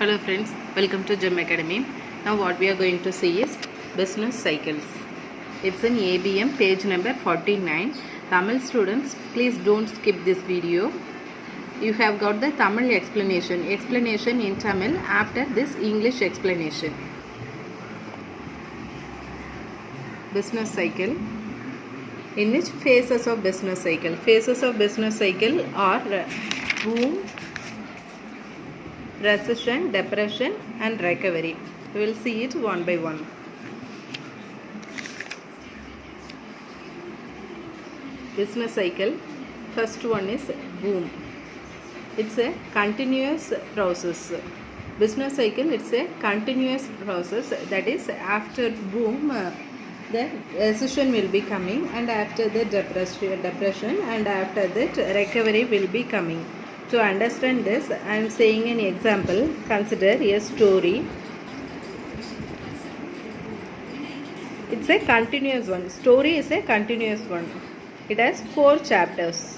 Hello friends, welcome to Gem Academy. Now what we are going to see is business cycles. It's in ABM page number 49. Tamil students, please don't skip this video. You have got the Tamil explanation in Tamil after this English explanation. Business cycle. In which phases of business cycle? Phases of business cycle are boom, recession, depression and recovery. We will see it one by one. Business cycle. First one is boom. It's a continuous process. Business cycle, it's a continuous process. That is, after boom, the recession will be coming, and after the depression, and after that recovery will be coming. To understand this, I am saying an example. Consider a story. It's a continuous one. Story is a continuous one. It has 4 chapters.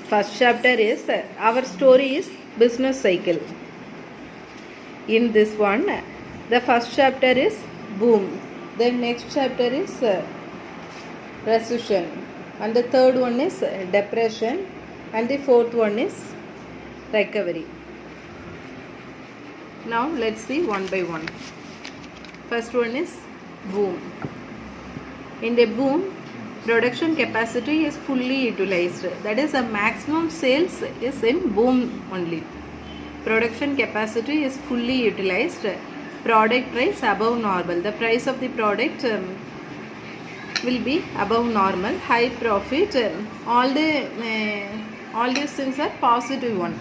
First chapter is our story is business cycle. In this one, the first chapter is boom. The next chapter is recession. And the third one is depression, and the fourth one is recovery. Now let's see one by one. First one is boom. In the boom, production capacity is fully utilized. That is, the maximum sales is in boom only. Production capacity is fully utilized. Product price above normal. The price of the product will be above normal. High profit. All these things are positive one.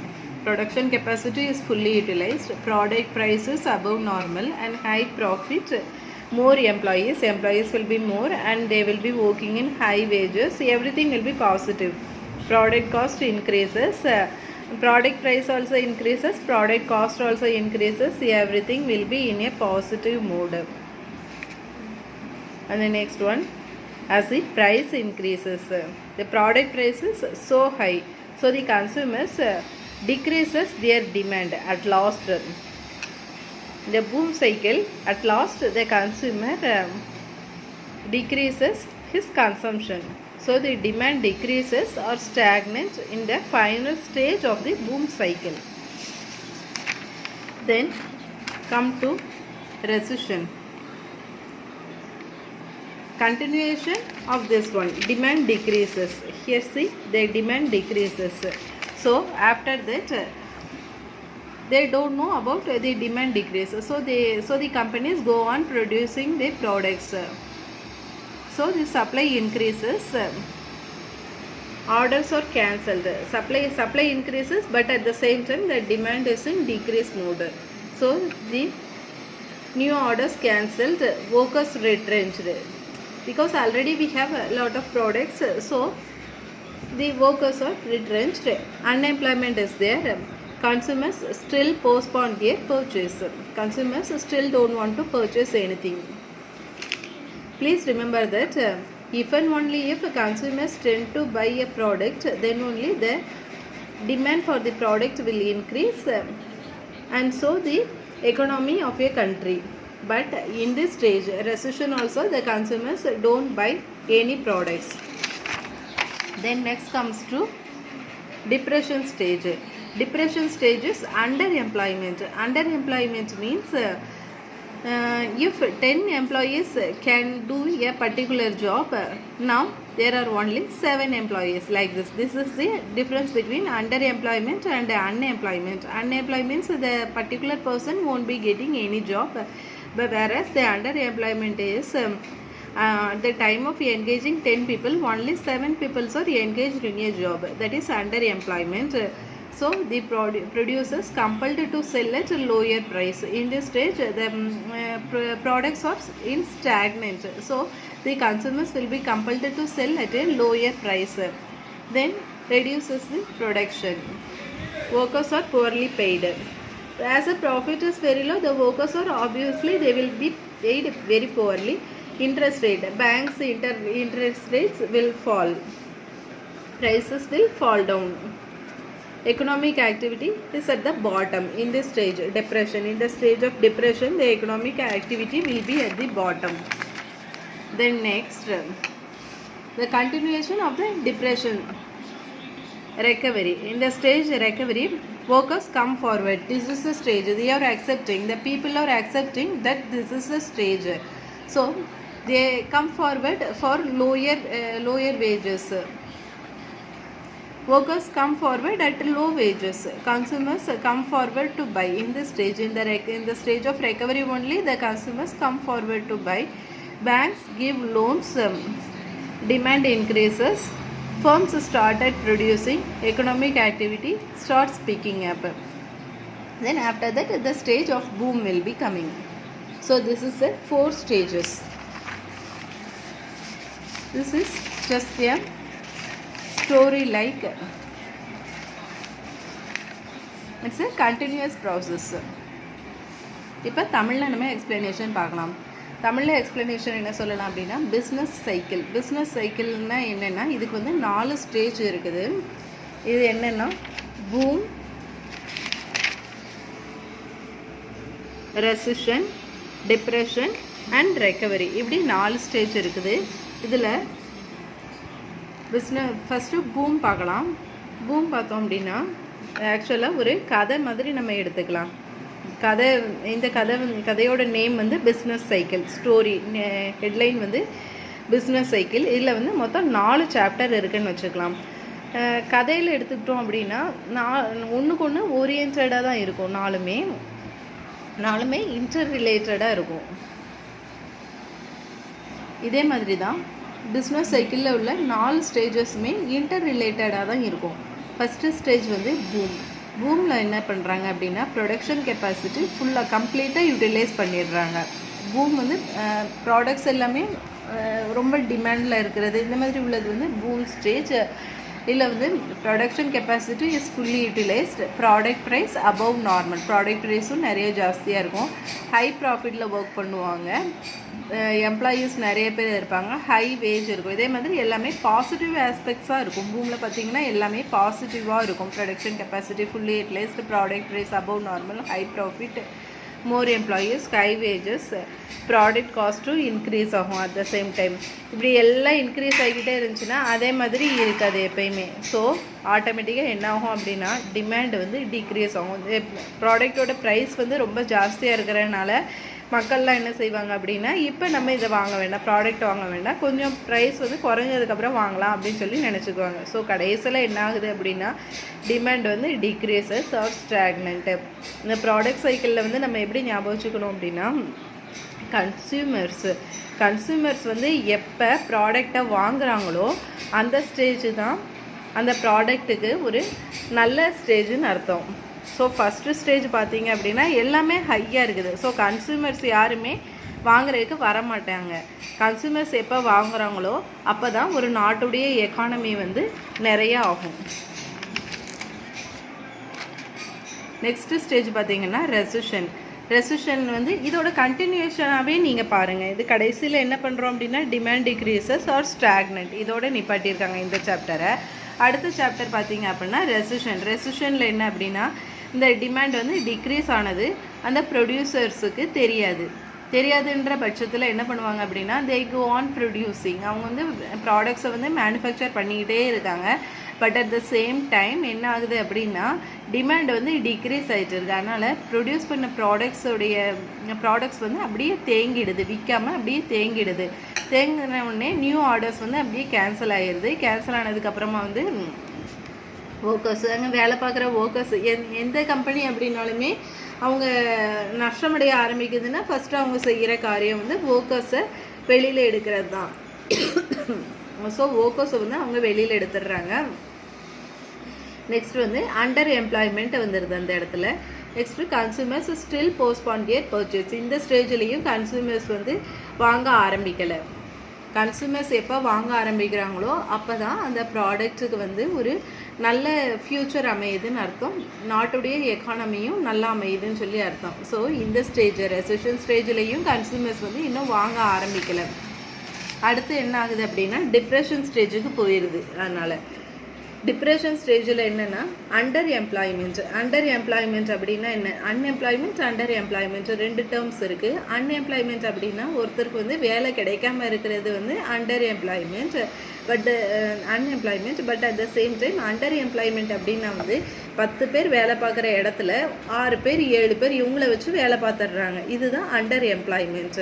Production capacity is fully utilized. Product price is above normal and high profit. More employees will be more, and they will be working in high wages. Everything will be positive. Product cost increases. Product price also increases. Product cost also increases. Everything will be in a positive mode. And the next one, as the price increases, the product price is so high, so the consumers decreases their demand at last. The boom cycle, at last the consumer decreases his consumption, so the demand decreases or stagnates in the final stage of the boom cycle. Then come to recession. Continuation of this one, demand decreases. Here see, the demand decreases. So after that, they don't know about the demand decrease. So the companies go on producing the products. So the supply increases. Orders are cancelled. Supply increases, but at the same time the demand is in decrease mode. So the new orders cancelled. Workers retrenched. Because already we have a lot of products, so the workers are retrenched. Unemployment is there. Consumers still postpone their purchase. Consumers still don't want to purchase anything. Please remember that if and only if consumers tend to buy a product, then only the demand for the product will increase, and so the economy of a country. But in this stage, recession also, the consumers don't buy any products. Then next comes to depression stage. Depression stage is underemployment. Underemployment means if 10 employees can do a particular job, now there are only 7 employees like this. This is the difference between underemployment and unemployment. Unemployment means the particular person won't be getting any job. But whereas the underemployment is at the time of engaging 10 people, only 7 people are engaged in a job. That is underemployment. So the producers compelled to sell at a lower price. In this stage, the products are in stagnant. So the consumers will be compelled to sell at a lower price. Then reduces the production. Workers are poorly paid. As the profit is very low, the workers are obviously they will be paid very poorly. Interest rate, banks interest rates will fall. Prices will fall down. economic activity is at the bottom in this stage, depression. In the stage of depression, the economic activity will be at the bottom. Then next, the continuation of the depression, recovery. In the stage recovery, workers come forward. This is the stage they are accepting, the people are accepting that this is the stage, so they come forward for lower wages. Workers come forward at low wages. Consumers come forward to buy. In this stage, in the stage of recovery only, the consumers come forward to buy. Banks give loans. Demand increases. Firms started producing. Economic activity starts picking up. Then after that, the stage of boom will be coming. So this is the 4 stages. This is just a story like, it's a continuous process. இப்போ தமிழில் நம்ம explanation பார்க்கலாம். தமிழில் explanation என்ன சொல்லலாம் அப்படின்னா, business cycle. Business சைக்கிள்னா என்னென்னா, இதுக்கு வந்து 4 ஸ்டேஜ் இருக்குது. இது என்னென்னா, boom, recession, depression and recovery, இப்படி 4 ஸ்டேஜ் இருக்குது. இதில் ஃபஸ்ட்டு பூம் பார்க்கலாம். பூம் பார்த்தோம் அப்படின்னா, ஆக்சுவலாக ஒரு கதை மாதிரி நம்ம எடுத்துக்கலாம். இந்த கதையோட நேம் வந்து பிஸ்னஸ் சைக்கிள். ஸ்டோரி ஹெட்லைன் வந்து பிஸ்னஸ் சைக்கிள். இதில் வந்து மொத்தம் 4 சாப்டர் இருக்குதுன்னு வச்சுக்கலாம். கதையில் எடுத்துக்கிட்டோம் அப்படின்னா, ஒன்றுக்கு ஒன்று ஓரியன்டாக தான் இருக்கும். நாலுமே இன்டர் ரிலேட்டடாக இருக்கும். இதே மாதிரி தான் பிஸ்னஸ் சைக்கிளில் உள்ள 4 ஸ்டேஜஸுமே இன்டர் ரிலேட்டடாக தான் இருக்கும். ஃபஸ்ட்டு ஸ்டேஜ் வந்து பூமில் என்ன பண்ணுறாங்க அப்படின்னா, ப்ரொடக்ஷன் கெப்பாசிட்டி ஃபுல்லாக கம்ப்ளீட்டாக யூட்டிலைஸ் பண்ணிடுறாங்க. பூம் வந்து ப்ராடக்ட்ஸ் எல்லாமே ரொம்ப டிமாண்டில் இருக்கிறது, இந்த மாதிரி உள்ளது வந்து பூம் ஸ்டேஜ். இதில் வந்து production capacity is fully utilised. Product price above normal. Product ப்ரைஸும் நிறைய ஜாஸ்தியாக இருக்கும். ஹை ப்ராஃபிட்டில் ஒர்க் பண்ணுவாங்க. எம்ப்ளாயீஸ் நிறைய பேர் இருப்பாங்க. ஹை வேஜ் இருக்கும். இதே மாதிரி எல்லாமே பாசிட்டிவ் ஆஸ்பெக்ட்ஸாக இருக்கும். பூமில் பார்த்திங்கன்னா எல்லாமே பாசிட்டிவாக இருக்கும். Production capacity fully utilised, product price above normal, high profit, more employees, high wages, product காஸ்ட்டும் இன்க்ரீஸ் ஆகும் அட் த சேம் டைம். இப்படி எல்லாம் இன்க்ரீஸ் ஆகிக்கிட்டே இருந்துச்சுன்னா அதே மாதிரி இருக்காது எப்பயுமே. ஸோ ஆட்டோமேட்டிக்காக என்ன ஆகும் அப்படின்னா, டிமாண்ட் வந்து டிக்ரீஸ் ஆகும். ப்ராடக்டோட ப்ரைஸ் வந்து ரொம்ப ஜாஸ்தியாக இருக்கிறதுனால மக்கள்லாம் என்ன செய்வாங்க அப்படின்னா, இப்போ நம்ம இதை வாங்க வேண்டாம், ப்ராடக்ட் வாங்க வேண்டாம், கொஞ்சம் ப்ரைஸ் வந்து குறைஞ்சதுக்கப்புறம் வாங்கலாம் அப்படின்னு சொல்லி நினச்சிக்குவாங்க. ஸோ கடைசியில் என்ன ஆகுது அப்படின்னா, டிமாண்ட் வந்து டிக்ரீசஸ் ஆர் ஸ்டாக்னன்ட்டு. இந்த ப்ராடக்ட் சைக்கிளில் வந்து நம்ம எப்படி ஞாபகம் வச்சுக்கணும் அப்படின்னா, கன்சியூமர்ஸ் வந்து எப்போ ப்ராடக்டை வாங்குகிறாங்களோ அந்த ஸ்டேஜ் தான் அந்த ப்ராடக்ட்டுக்கு ஒரு நல்ல ஸ்டேஜுன்னு அர்த்தம். ஸோ ஃபஸ்ட்டு ஸ்டேஜ் பார்த்தீங்க அப்படின்னா எல்லாமே ஹையாக இருக்குது. ஸோ கன்சியூமர்ஸ் யாருமே வாங்குறதுக்கு வரமாட்டாங்க. கன்சியூமர்ஸ் எப்போ வாங்குகிறாங்களோ அப்போ தான் ஒரு நாட்டுடைய எக்கானமி வந்து நிறையா ஆகும். நெக்ஸ்ட்டு ஸ்டேஜ் பார்த்தீங்கன்னா ரெசிஷன் வந்து இதோட கண்டினியூஷனாகவே நீங்கள் பாருங்கள். இது கடைசியில் என்ன பண்ணுறோம் அப்படின்னா, டிமாண்ட் டிக்ரீசஸ் ஆர் ஸ்டாக்னன்ட், இதோட நிப்பாட்டியிருக்காங்க இந்த சாப்டரை. அடுத்த சாப்டர் பார்த்தீங்க அப்படின்னா ரெசிஷனில் என்ன அப்படின்னா, இந்த டிமாண்ட் வந்து டிக்ரீஸ் ஆனது அந்த ப்ரொடியூசர்ஸுக்கு தெரியாதுன்ற பட்சத்தில் என்ன பண்ணுவாங்க அப்படின்னா, தே கோ ஆன் ப்ரொடியூசிங். அவங்க வந்து ப்ராடக்ட்ஸை வந்து மேனுஃபேக்சர் பண்ணிக்கிட்டே இருக்காங்க. But at the same time என்ன ஆகுது அப்படின்னா, டிமாண்ட் வந்து டிக்ரீஸ் ஆகிட்டு இருக்குது. அதனால் ப்ரொடியூஸ் பண்ண ப்ராடக்ட்ஸ் வந்து அப்படியே தேங்கிடுது, விற்காமல் அப்படியே தேங்கிடுது. தேங்கின உடனே நியூ ஆர்டர்ஸ் வந்து அப்படியே கேன்சல் ஆகிடுது. கேன்சல் ஆனதுக்கப்புறமா வந்து ஒர்க்கர்ஸ், அங்கே வேலை பார்க்குற ஒர்க்கர்ஸ், எந்த கம்பெனி அப்படின்னாலுமே அவங்க நஷ்டமடைய ஆரம்பிக்குதுன்னா ஃபஸ்ட்டு அவங்க செய்கிற காரியம் வந்து ஒர்க்கர்ஸை வெளியில் எடுக்கிறது தான். ஸோ ஒர்க்கர்ஸை வந்து அவங்க வெளியில் எடுத்துடுறாங்க. நெக்ஸ்ட் வந்து அண்டர் எம்ப்ளாய்மெண்ட் வந்துடுது அந்த இடத்துல. Next consumers still postpone their purchase. இந்த ஸ்டேஜ்லேயும் கன்சூமர்ஸ் வந்து வாங்க ஆரம்பிக்கலை. கன்சூமர்ஸ் எப்போ வாங்க ஆரம்பிக்கிறாங்களோ அப்போ தான் அந்த ப்ராடக்ட்டுக்கு வந்து ஒரு நல்ல ஃப்யூச்சர் அமையுதுன்னு அர்த்தம். நாட்டுடைய எக்கானமியும் நல்லா அமையுதுன்னு சொல்லி அர்த்தம். ஸோ இந்த ஸ்டேஜ் ரெசிஷன் ஸ்டேஜ்லேயும் கன்சூமர்ஸ் வந்து இன்னும் வாங்க ஆரம்பிக்கலை. அடுத்து என்ன ஆகுது அப்படின்னா, டிப்ரெஷன் ஸ்டேஜுக்கு போயிடுது. அதனால் டிப்ரெஷன் ஸ்டேஜில் என்னென்னா அண்டர் எம்ப்ளாய்மெண்ட் அப்படின்னா என்ன, அன்எம்ப்ளாய்மெண்ட் அண்டர் எம்ப்ளாய்மெண்ட் 2 டேர்ம்ஸ் இருக்குது. அன்எம்ப்ளாய்மெண்ட் அப்படின்னா ஒருத்தருக்கு வந்து வேலை கிடைக்காம இருக்கிறது வந்து under employment. But at the same time under employment அப்படின்னா வந்து 10 பேர் வேலை பார்க்குற இடத்துல 6 பேர் 7 பேர் இவங்கள வச்சு வேலை பார்த்துடுறாங்க. இதுதான் அண்டர் எம்ப்ளாய்மெண்ட்.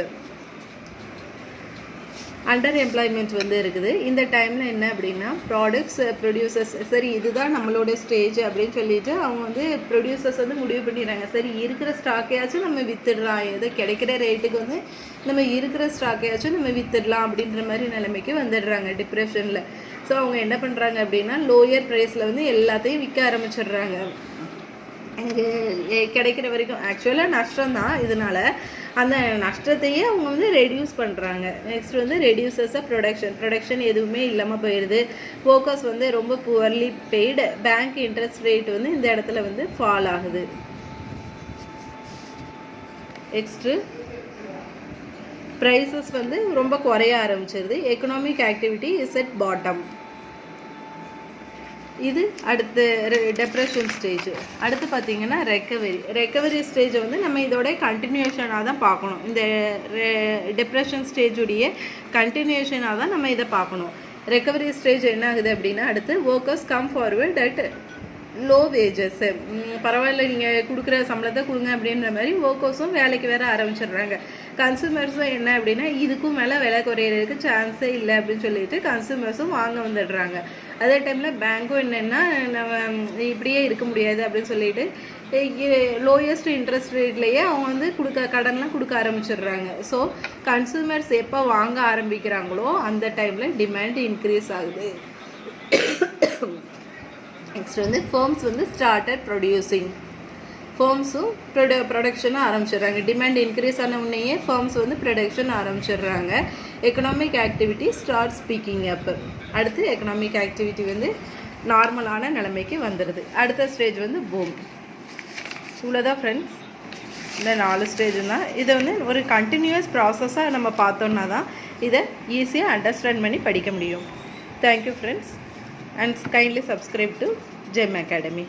அண்டர் எம்ப்ளாய்மெண்ட் வந்து இருக்குது. இந்த டைமில் என்ன அப்படின்னா ப்ராடக்ட்ஸ் ப்ரொடியூசர்ஸ் சரி இதுதான் நம்மளோட ஸ்டேஜ் அப்படின்னு சொல்லிட்டு அவங்க வந்து ப்ரொடியூசர்ஸ் வந்து முடிவு பண்ணிடுறாங்க. சரி இருக்கிற ஸ்டாக்கையாச்சும் நம்ம வித்துடலாம், எது கிடைக்கிற ரேட்டுக்கு வந்து நம்ம இருக்கிற ஸ்டாக்கையாச்சும் நம்ம வித்துடலாம் அப்படின்ற மாதிரி நிலைமைக்கு வந்துடுறாங்க டிப்ரெஷனில். ஸோ அவங்க என்ன பண்ணுறாங்க அப்படின்னா லோயர் ப்ரைஸில் வந்து எல்லாத்தையும் விற்க ஆரம்பிச்சிடுறாங்க. கிடைக்கிற வரைக்கும் ஆக்சுவலாக நஷ்டம்தான். இதனால் அந்த நஷ்டத்தையே அவங்க வந்து ரெடியூஸ் பண்ணுறாங்க. நெக்ஸ்ட் வந்து ரெடியூசஸ் ப்ரொடக்ஷன் எதுவுமே இல்லாமல் போயிடுது. ஃபோக்கஸ் வந்து ரொம்ப poorly paid. Bank interest rate வந்து இந்த இடத்துல வந்து ஃபால் ஆகுது. நெக்ஸ்ட்டு ப்ரைஸஸ் வந்து ரொம்ப குறைய ஆரம்பிச்சிருது. Economic activity is at bottom. இது அடுத்து டெப்ரெஷன் ஸ்டேஜ். அடுத்து பார்த்தீங்கன்னா ரெக்கவரி ஸ்டேஜை வந்து நம்ம இதோட கண்டினியூஷனாக தான் பார்க்கணும். இந்த டெப்ரெஷன் ஸ்டேஜுடைய கண்டினியூஷனாக தான் நம்ம இதை பார்க்கணும். ரெக்கவரி ஸ்டேஜ் என்ன ஆகுது அப்படின்னா அடுத்து workers come forward at low wages. பரவாயில்ல நீங்கள் கொடுக்குற சம்பளத்தை கொடுங்க அப்படின்ற மாதிரி ஒர்க்கர்ஸும் வேலைக்கு வேற ஆரம்பிச்சிடுறாங்க. கன்சூமர்ஸும் என்ன அப்படின்னா இதுக்கும் மேலே விலை குறையிறதுக்கு சான்ஸே இல்லை அப்படின்னு சொல்லிட்டு கன்சூமர்ஸும் வாங்க வந்துடுறாங்க. அதே டைமில் பேங்க்கும் என்னென்னா நம்ம இப்படியே இருக்க முடியாது அப்படின்னு சொல்லிட்டு லோயஸ்ட் இன்ட்ரெஸ்ட் ரேட்லேயே அவங்க வந்து கடன்லாம் கொடுக்க ஆரம்பிச்சிடுறாங்க. ஸோ கன்சூமர்ஸ் எப்போ வாங்க ஆரம்பிக்கிறாங்களோ அந்த டைமில் டிமாண்ட் இன்க்ரீஸ் ஆகுது. நெக்ஸ்ட் வந்து ஃபர்ம்ஸ் வந்து ஸ்டார்டட் ப்ரொடியூசிங். ஃபர்ம்ஸும் ப்ரொடக்ஷனும் ஆரம்பிச்சிடுறாங்க. டிமாண்ட் இன்க்ரீஸ் ஆன உடனேயே ஃபர்ம்ஸ் வந்து ப்ரொடக்ஷன் ஆரம்பிச்சிடுறாங்க. எக்கனாமிக் ஆக்டிவிட்டி ஸ்டார்ட் ஸ்பீக்கிங் அப். அடுத்து எக்கனாமிக் ஆக்டிவிட்டி வந்து நார்மலான நிலைமைக்கு வந்துடுது. அடுத்த ஸ்டேஜ் வந்து பூம். இவ்வளோதான் ஃப்ரெண்ட்ஸ், இந்த 4 ஸ்டேஜ் தான். இதை வந்து ஒரு கண்டினியூஸ் ப்ராசஸாக நம்ம பார்த்தோன்னா தான் இதை ஈஸியாக அண்டர்ஸ்டாண்ட் பண்ணி படிக்க முடியும். Thank you friends, and kindly subscribe to GEM Academy.